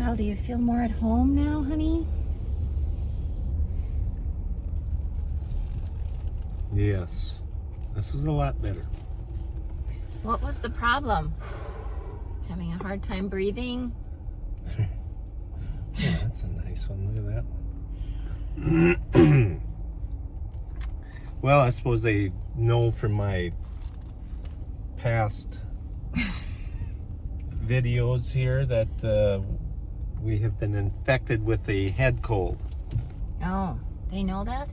Well, do you feel more at home now, honey? Yes. This is a lot better. What was the problem? Having a hard time breathing? Yeah, that's a nice one. Look at that. Well, I suppose they know from my past videos here that we have been infected with a head cold. Oh, they know that?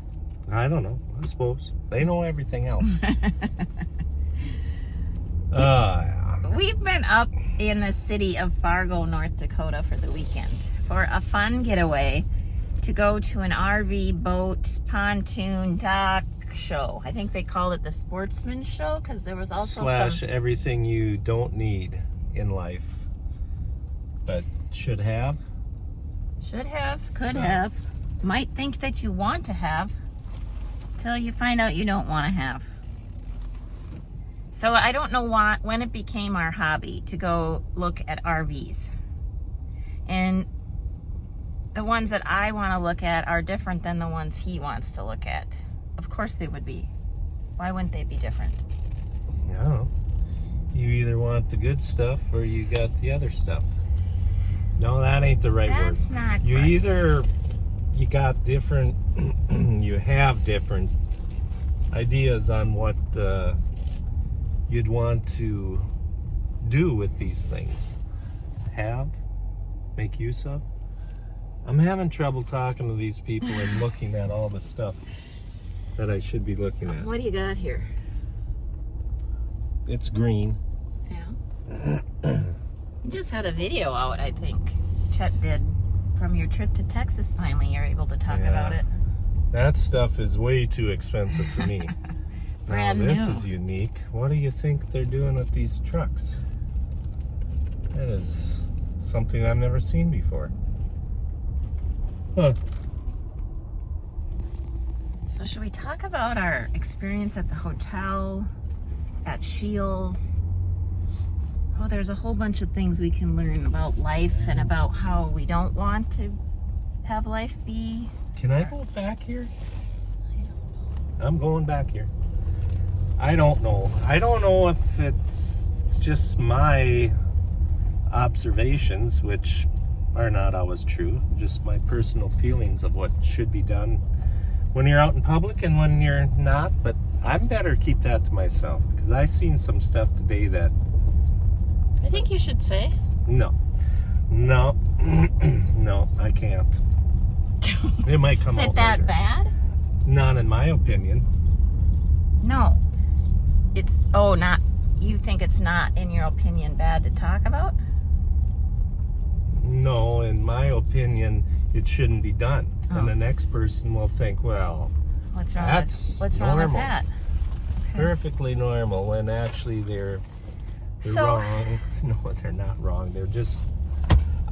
I don't know. I suppose. They know everything else. We've been up in the city of Fargo, North Dakota for the weekend for a fun getaway to go to an RV, boat, pontoon, dock show. I think they called it the Sportsman show because there was also Slash everything you don't need in life, but should have. Should have, could have, might think that you want to have till you find out you don't want to have. So I don't know when it became our hobby to go look at RVs. And the ones that I want to look at are different than the ones he wants to look at. Of course they would be. Why wouldn't they be different? I don't know. You either want the good stuff or you got the other stuff. No, that ain't the right word. That's not You right. either you got different, you have different ideas on what you'd want to do with these things. Have, make use of. I'm having trouble talking to these people and looking at all the stuff that I should be looking at. What do you got here? It's green. Yeah. You just had a video out, I think. Chet did from your trip to Texas. Finally, you're able to talk about it. That stuff is way too expensive for me. Brand now, this new. is unique. What do you think they're doing with these trucks? That is something I've never seen before. Huh. So should we talk about our experience at the hotel, at Shields? Oh, there's a whole bunch of things we can learn about life and about how we don't want to have life be. Can I go back here? I'm going back here. I don't know. I don't know if it's just my observations, which are not always true. Just my personal feelings of what should be done when you're out in public and when you're not. But I'm better keep that to myself because I seen some stuff today that I think you should say. no, no, I can't. It might come Is out it that later. bad? Not in my opinion. No. It's, not, you think it's not, in your opinion, bad to talk about? No, in my opinion, it shouldn't be done. Oh. And the next person will think, well, What's wrong that's what's wrong with normal. that? Perfectly normal, when actually they're So- wrong. No, they're not wrong. They're just,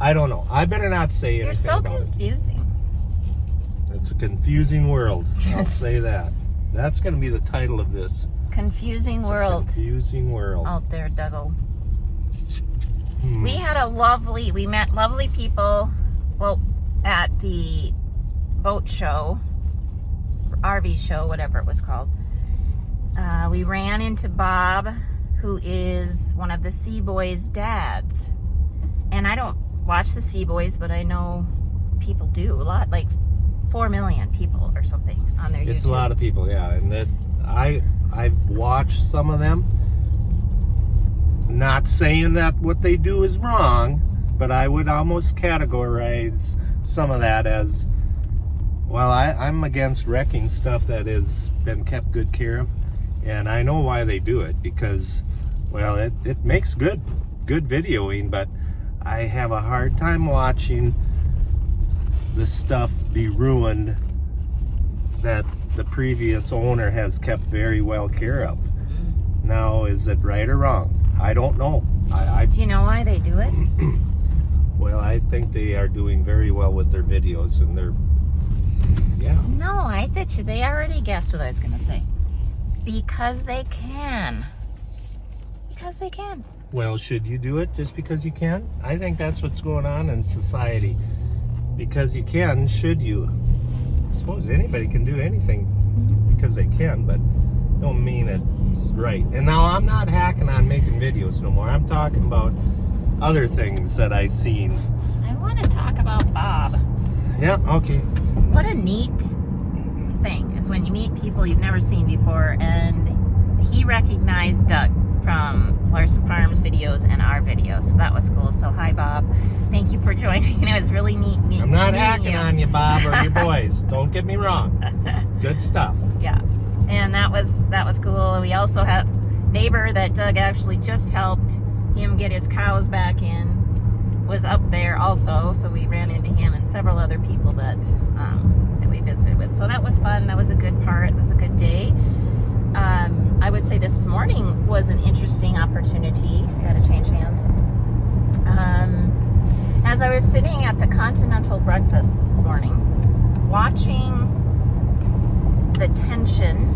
I don't know. I better not say anything You're so about confusing. it. It's a confusing world. I'll say that. That's going to be the title of this. Confusing It's world A confusing world. out there, Dougo. Hmm. We met lovely people, well, at the boat show, RV show, whatever it was called. We ran into Bob, who is one of the Sea Boys' dads. And I don't watch the Sea Boys, but I know people do a lot, like 4 million people or something on their YouTube. It's a lot of people, yeah. And that I've watched some of them. Not saying that what they do is wrong, but I would almost categorize some of that as, well, I'm against wrecking stuff that has been kept good care of. And I know why they do it, because, well, it makes good videoing, but I have a hard time watching the stuff be ruined that the previous owner has kept very well care of. Now, is it right or wrong? I don't know. Do you know why they do it? Well, I think they are doing very well with their videos, and they're, yeah. No, I bet you they already guessed what I was going to say. Because they can. Because they can. Well, should you do it just because you can? I think that's what's going on in society. Because you can, should you? I suppose anybody can do anything because they can, but don't mean it's right. And now I'm not hacking on making videos no more. I'm talking about other things that I seen. I want to talk about Bob. Yeah, okay. What a neat thing is when you meet people you've never seen before, and he recognized Doug from Larson Farms videos and our videos, so that was cool. So hi, Bob, thank you for joining. It was really neat meeting. I'm not hacking on you, Bob, or your boys. Don't get me wrong. Good stuff. Yeah, and that was cool. We also have a neighbor that Doug actually just helped him get his cows back in, was up there also, so we ran into him and several other people that we visited with. So that was fun. That was a good part. It was a good day. I would say this morning was an interesting opportunity. I got to change hands. As I was sitting at the Continental breakfast this morning, watching the tension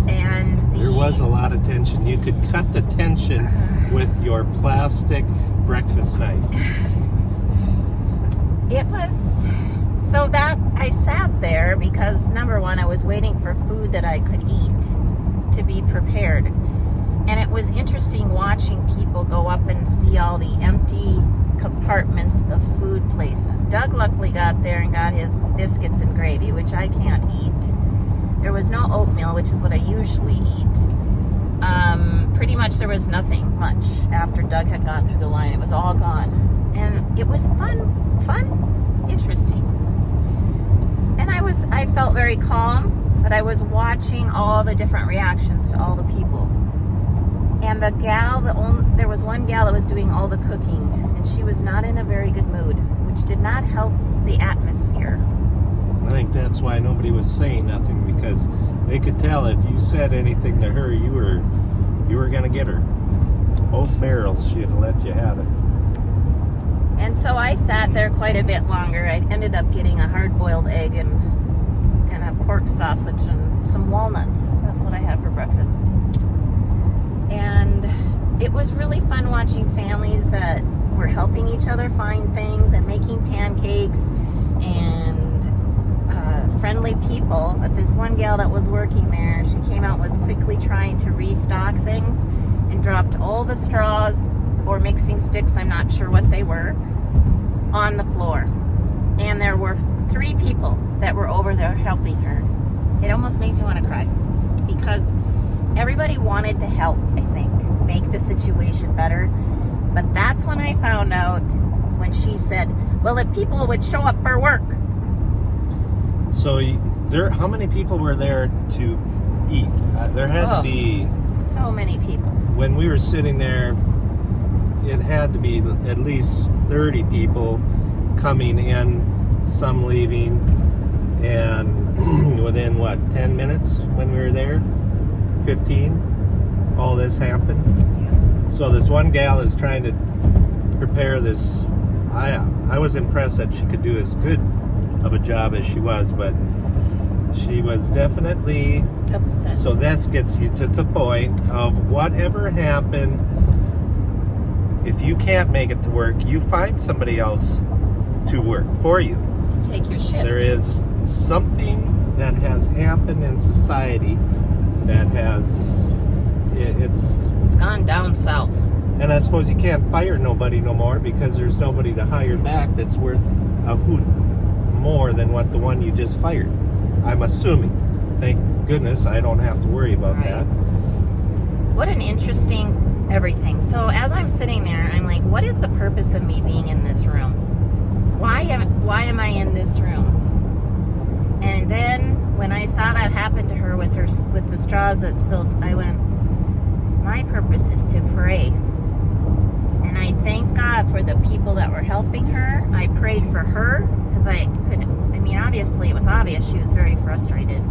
and there was a lot of tension. You could cut the tension with your plastic breakfast knife. It was so that I sat there because number one, I was waiting for food that I could eat to be prepared. And it was interesting watching people go up and see all the empty compartments of food places. Doug luckily got there and got his biscuits and gravy, which I can't eat. There was no oatmeal, which is what I usually eat. Pretty much there was nothing much after Doug had gone through the line. It was all gone. And it was fun, interesting. And I felt very calm, but I was watching all the different reactions to all the people. And the gal, there was one gal that was doing all the cooking, and she was not in a very good mood, which did not help the atmosphere. I think that's why nobody was saying nothing, because they could tell if you said anything to her, you were going to get her. Both barrels, she'd let you have it. And so I sat there quite a bit longer. I ended up getting a hard-boiled egg and a pork sausage and some walnuts. That's what I had for breakfast. And it was really fun watching families that were helping each other find things and making pancakes and friendly people. But this one gal that was working there, she came out and was quickly trying to restock things and dropped all the straws or mixing sticks, I'm not sure what they were, on the floor. And there were 3 people that were over there helping her. It almost makes me want to cry because everybody wanted to help, I think, make the situation better. But that's when I found out when she said, well, if people would show up for work. So how many people were there to eat? There had to be... So many people. When we were sitting there, it had to be at least 30 people coming in, some leaving, and within, 10 minutes when we were there? 15? All this happened? Yeah. So this one gal is trying to prepare this. I was impressed that she could do as good of a job as she was, but she was definitely upset. So this gets you to the point of whatever happened. If you can't make it to work, you find somebody else to work for you. To take your shift. There is something that has happened in society that has it's gone down south. And I suppose you can't fire nobody no more because there's nobody to hire back that's worth a hoot more than what the one you just fired. I'm assuming. Thank goodness I don't have to worry about that. What an interesting everything. So as I'm sitting there, I'm like, what is the purpose of me being in this room? Why am I in this room? And then when I saw that happen to her with the straws that spilled, I went, my purpose is to pray. And I thank God for the people that were helping her. I prayed for her because obviously it was obvious she was very frustrated.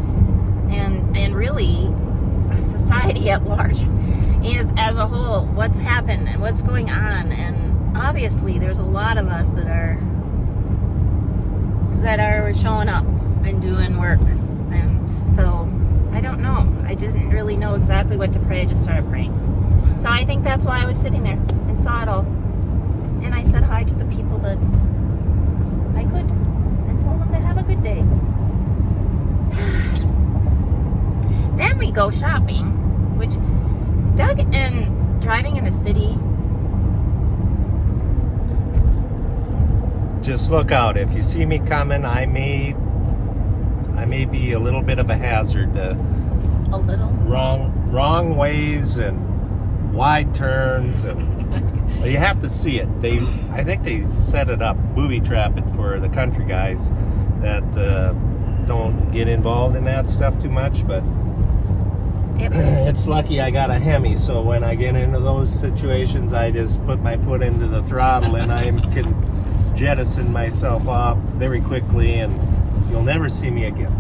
And really, society at large is as a whole, what's happened and what's going on. And obviously there's a lot of us that are showing up and doing work. And so I don't know. I didn't really know exactly what to pray. I just started praying. So I think that's why I was sitting there and saw it all. And I said hi to the people that I could and told them to have a good day. Then we go shopping, which Doug and driving in the city. Just look out. If you see me coming, I may be a little bit of a hazard. A little? Wrong ways and wide turns, and well, you have to see it. I think they set it up, booby trap it for the country guys that don't get involved in that stuff too much, but it's lucky I got a Hemi, so when I get into those situations, I just put my foot into the throttle and I can jettison myself off very quickly, and you'll never see me again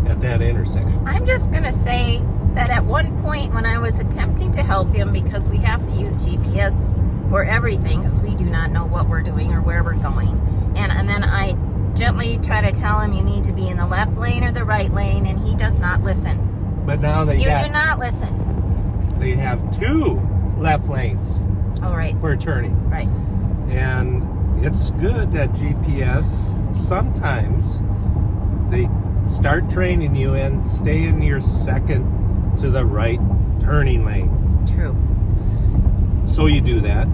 at that intersection. I'm just going to say that at one point when I was attempting to help him, because we have to use GPS for everything because we do not know what we're doing or where we're going, and then I gently try to tell him you need to be in the left lane or the right lane, and he does not listen. But now do not listen. They have 2 left lanes. Oh, right. For turning. Right. And it's good that GPS sometimes they start training you and stay in your second to the right turning lane. True. So you do that.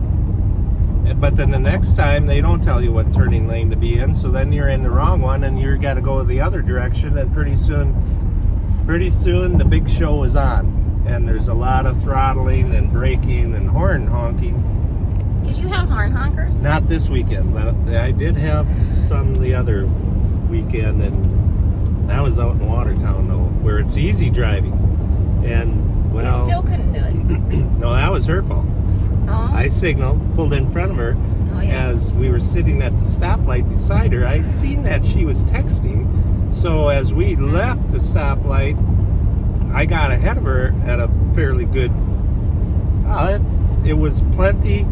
But then the next time they don't tell you what turning lane to be in, so then you're in the wrong one and you got to go the other direction, and pretty soon the big show is on. And there's a lot of throttling and braking and horn honking. Did you have horn honkers? Not this weekend, but I did have some the other weekend, and that was out in Watertown, though, where it's easy driving. And, well... You still couldn't do it. No, that was her fault. Oh. I signaled, pulled in front of her. Oh, yeah. As we were sitting at the stoplight beside her. I seen that she was texting, so as we left the stoplight, I got ahead of her at a fairly good... it was plenty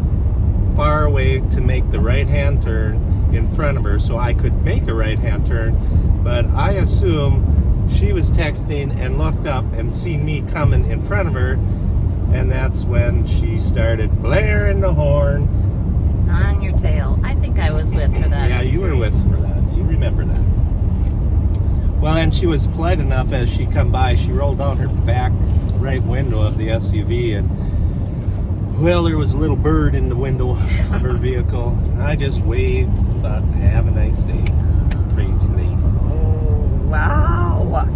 far away to make the right-hand turn in front of her, so I could make a right-hand turn, but I assume she was texting and looked up and seen me coming in front of her, and that's when she started blaring the horn. On your tail. I think I was with for that. Yeah, you were with for that. You remember that. Well, and she was polite enough as she come by, she rolled down her back right window of the SUV, and well, there was a little bird in the window of her vehicle. I just waved, thought, have a nice day. Crazy lady. Oh, wow.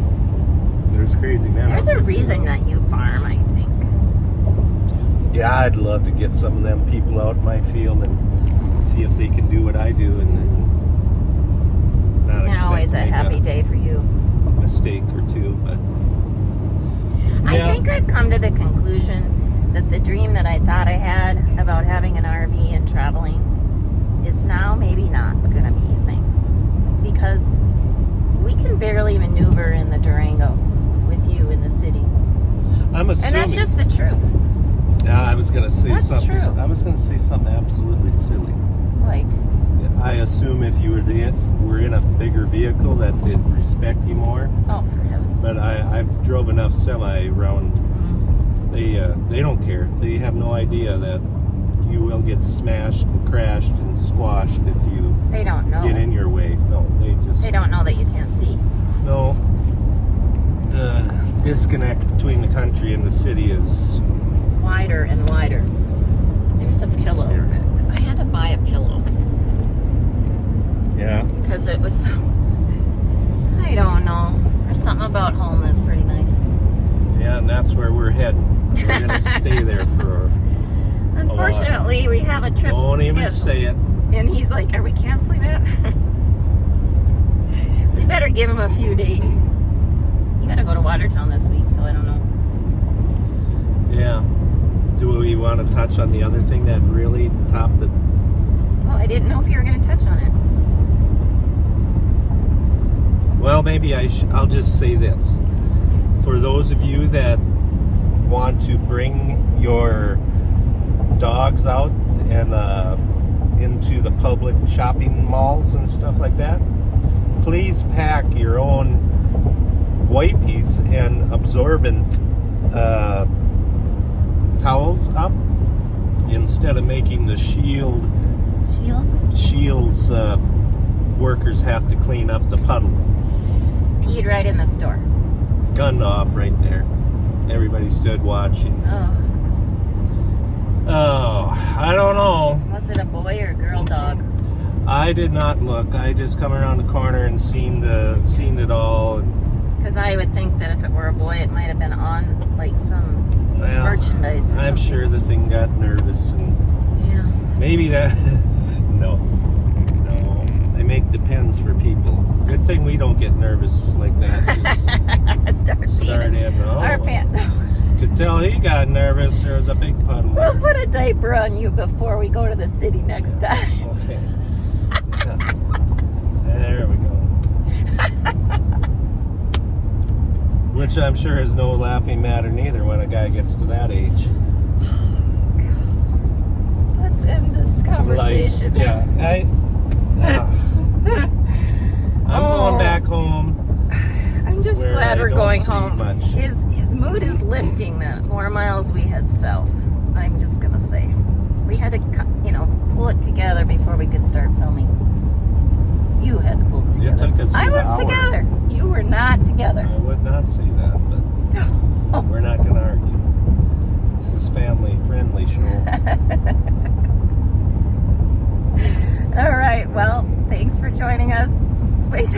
There's crazy men. There's a reason that you farm, I think. Yeah, I'd love to get some of them people out in my field and see if they can do what I do, and then not Not always a happy day for you. Mistake or two, but I think I've come to the conclusion that the dream that I thought I had about having an RV and traveling is now maybe not going to be a thing, because we can barely maneuver in the Durango with you in the city. I'm assuming. And that's just the truth. Yeah, I was gonna say That's something. true. I was gonna say something absolutely silly. Like, I assume if you were in a bigger vehicle that they'd respect you more. oh, for heaven's sake. But I've drove enough semi around. They don't care. They have no idea that you will get smashed and crashed and squashed if you They don't know. get in your way. No, They don't know that you can't see. no. The disconnect between the country and the city is Wider and wider. There's a pillow. scary. I had to buy a pillow Yeah. because it was so... I don't know. There's something about home that's pretty nice. Yeah, and that's where we're heading. We're gonna stay there for. Unfortunately, we have a trip Don't even scheduled. say it. And he's like, are we canceling that? We better give him a few days. You gotta go to Watertown this week, so I don't know. Yeah. Do we want to touch on the other thing that really topped the... Well, I didn't know if you were gonna touch on it. Well, maybe I'll just say this. For those of you that want to bring your dogs out and into the public shopping malls and stuff like that, please pack your own wipes and absorbent towels up instead of making the shields workers have to clean up the puddle. Peed right in the store. Gun off right there. Everybody stood watching. Oh, I don't know. Was it a boy or a girl dog? I did not look. I just come around the corner and seen it all. Because I would think that if it were a boy, it might have been on like some merchandise. Or I'm something. sure the thing got nervous and Yeah. maybe that. No, they make depends for people. Good thing we don't get nervous like that. Start in. Our pants. Could tell he got nervous. There was a big puddle. We'll put a diaper on you before we go to the city next time. Okay. Yeah. There we go. Which I'm sure is no laughing matter neither when a guy gets to that age. Let's end this conversation. Life. Yeah. I'm going back home. I'm just glad we're going home. Much. His mood is lifting the more miles we head south. I'm just gonna say. We had to, pull it together before we could start filming. You had to pull it together. It took us I was an hour. together. You were not together. I would not say that, but we're not going to argue. This is family-friendly show. All right. Well, thanks for joining us. Wait.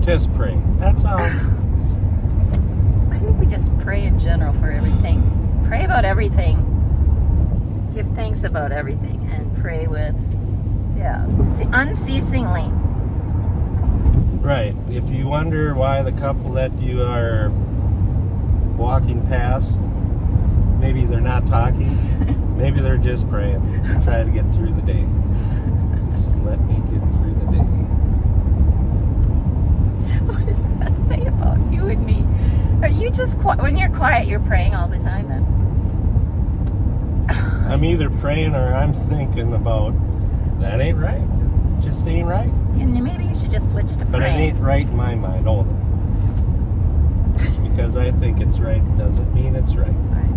Just pray. That's all. I think we just pray in general for everything. Pray about everything. Give thanks about everything, and pray with, unceasingly. Right. If you wonder why the couple that you are walking past, maybe they're not talking, maybe they're just praying to try to get through the day. Just let me get through the day. What does that say about you and me? Are you just when you're quiet, you're praying all the time then? I'm either praying or I'm thinking about, that ain't right. Just ain't right. And maybe you should just switch to But it praying. ain't right in my mind, only. Just because I think it's right doesn't mean it's right. All right.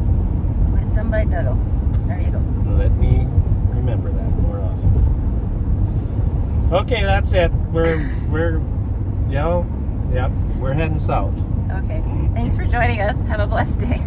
Wisdom by Dougo. There you go. Let me remember that more often. Okay, that's it. We're heading south. Okay. Thanks for joining us. Have a blessed day.